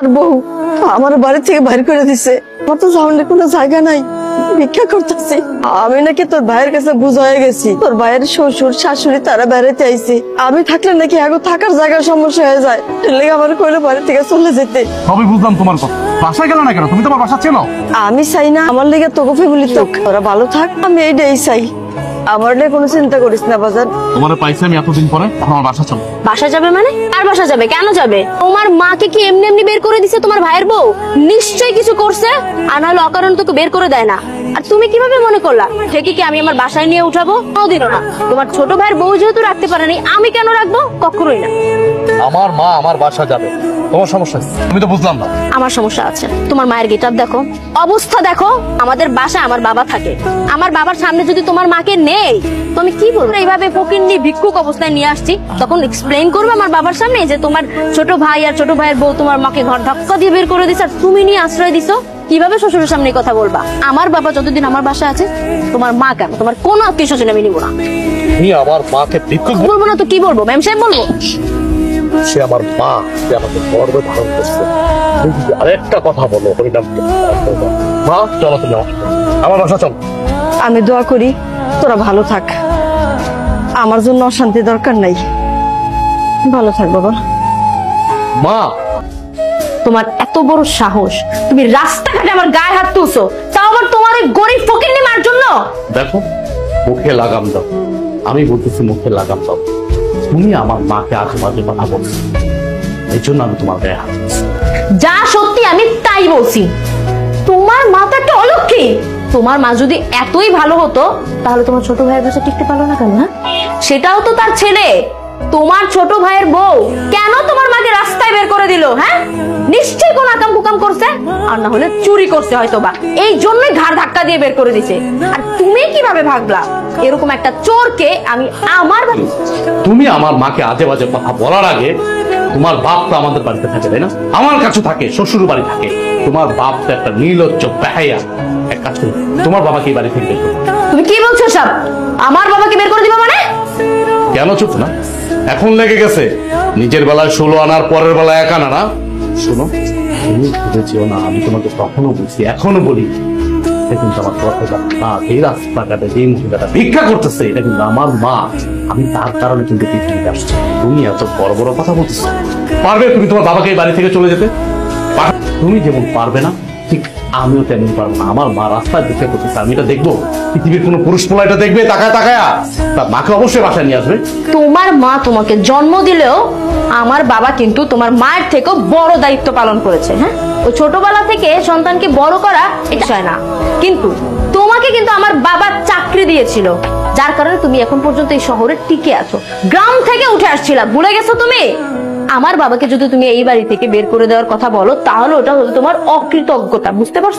আর বউ আমার বাড়ি থেকে বাইর করে দিছে। আমার তো সামনে কোনো জায়গা নাই, ভিক্ষা করতেছি। আমি নাকি তোর ভাইয়ের কাছে বুঝা হয়ে গেছি, তোর ভাইয়ের শ্বশুর শাশুড়ি তারা বেড়াতে আইছে। আমি থাকলে নাকি আগে থাকার জায়গার সমস্যা হয়ে যায়, লেগে আমার কইলো বাড়ি থেকে চলে যেতে। সবই বুঝলাম তোমার কথা, বাসায় গেল না কেন? তুমি তোমার বাসা চেনো? আমি চাই না আমার লেগে তোকে ফ্যামিলি তো ওরা ভালো থাক, আমি এইটাই চাই। আমার নিয়ে কোনো চিন্তা করিস না বাজার। তোমার পাইছি আমি এতদিন পরে, এখন আমার বাসা চলো। বাসা যাবে মানে? আর বাসা যাবে কেন যাবে? তোমার মাকে কি এমনি এমনি বের করে দিছে তোমার ভাইয়ের বউ? নিশ্চয়ই কিছু করছে, আর নাহলে অকারণ তোকে বের করে দেয় না। আর তুমি কিভাবে মনে করলা ঠিকই কি আমি আমার বাসায় নিয়ে উঠাবো? কোনোদিনও না। তোমার ছোট ভাইয়ের বউ যেহেতু রাখতে পারেনি, আমি কেন রাখবো? কখনোই না। আমার মা আমার বাসা যাবে, তোমার সমস্যা কি? আমি তো বুঝলাম না। আমার সমস্যা আছে। তোমার মায়ের গেটআপ দেখো, অবস্থা দেখো। আমাদের বাসায় আমার বাবা থাকে, আমার বাবার সামনে যদি তোমার মাকে নেই তো আমি কি বলবো? এইভাবে ফকিন্নি ভিক্ষুক অবস্থায় নিয়ে আসছি, তখন এক্সপ্লেইন করবে আমার বাবার সামনে যে তোমার ছোট ভাই আর ছোট ভাইয়ের বউ তোমার মাকে ঘর ধাক্কা দিয়ে বের করে দিছে, আর তুমি নিয়ে আশ্রয় দিছো। কিভাবে শ্বশুরের সামনে কথা বলবা? আমার বাবা যতদিন আমার বাসায় আছে, তোমার মা কেন? তোমার কোনো আত্মীয় স্বজন আমি নিবো না। তুমি আমার মাকে ভিক্ষুক বলবো না তো কি বলবো? ম্যাম সাহেব বলবো। সে আমার মা, সে আমাকে গর্বে ধারণ করছে। তুমি যদি আরেকটা কথা বলো হরিনাম মা, চলো তুমি আমার বাসা চলো। আমি দোয়া করি তোরা ভালো থাক, আমার জন্য অশান্তি দরকার নাই। ভালো থাক বাবা। মা, তোমার এত বড় সাহস, তুমি রাস্তাঘাটে আমার গায়ে হাত তুলছো, তাও আবার তোমার ওই গরিব ফকিন্নি মার জন্য। দেখো মুখে লাগাম দাও, আমি বলতেছি মুখে লাগাম দাও। তুমি আমার মাকে আশেপাশে কথা বলছো, এই জন্য আমি তোমার গায়ে হাত দিচ্ছি। যা সত্যি আমি তাই বলছি। তোমার মা তো একটা অলক্ষী। তোমার মা যদি এতই ভালো হতো তাহলে তোমার ছোট ভাইয়ের কাছে টিকতে পারলো না কেন? সেটাও তো তার ছেলে। তোমার ছোট ভাইয়ের বউ কেন তোমার মাকে রাস্তায় বের করে দিল? হ্যাঁ, নিশ্চয়ই কোন আকাম কুকাম করছে, আর না হলে চুরি করছে হয়তো বা, এই জন্যই ঘাড় ধাক্কা দিয়ে বের করে দিছে। আর তুমি কিভাবে ভাবলা এরকম একটা চোরকে আমি আমার তুমি আমার মাকে আজে বাজে কথা বলার আগে তোমার বাপ তো আমাদের বাড়িতে থাকে, তাই না? আমার কাছে থাকে, শ্বশুর বাড়ি থাকে। তোমার বাপ তো একটা নির্লজ্জ বেহায়া। এক কাজ করি, তোমার বাবাকে এই বাড়ি থেকে বের করো। তুমি কি বলছো সব? আমার বাবাকে বের করে দিবা মানে? কেন চুপ না? এখন লেগে গেছে নিজের বেলায় 16 আনার, পরের বেলায় 1 আনা না। শোনো, তুমি ভেবেছিও না আমি তোমাকে তখনো বলছি, এখনো বলি, এটা কিন্তু আমার কথা না। এই রাস্তাঘাটে যে মহিলাটা ভিক্ষা করতেছে, এটা কিন্তু আমার মা। আমি তার কারণে কিন্তু পৃথিবীতে আসছি। তুমি এত বড় বড় কথা বলতেছো। পারবে তুমি তোমার বাবাকে এই বাড়ি থেকে চলে যেতে? তুমি যেমন পারবে না, ঠিক আমিও তেমন পারবো না। আমার মা রাস্তায় ভিক্ষা করতেছে, আমি এটা দেখবো? পৃথিবীর কোনো পুরুষ পোলা এটা দেখবে তাকায় তাকায়া? তার মাকে অবশ্যই বাসায় নিয়ে আসবে। তোমার মা তোমাকে জন্ম দিলেও আমার বাবা কিন্তু তোমার মায়ের থেকেও বড় দায়িত্ব পালন করেছে। হ্যাঁ, ওই ছোটবেলা থেকে সন্তানকে বড় করা এটা হয় না, কিন্তু তোমাকে কিন্তু আমার বাবা চাকরি দিয়েছিল, যার কারণে তুমি এখন পর্যন্ত এই শহরে টিকে আছো। গ্রাম থেকে উঠে আসছিলা, ভুলে গেছো তুমি? আমার বাবাকে যদি তুমি এই বাড়ি থেকে বের করে দেওয়ার কথা বলো, তাহলে ওটা হলো তোমার অকৃতজ্ঞতা, বুঝতে পারছো?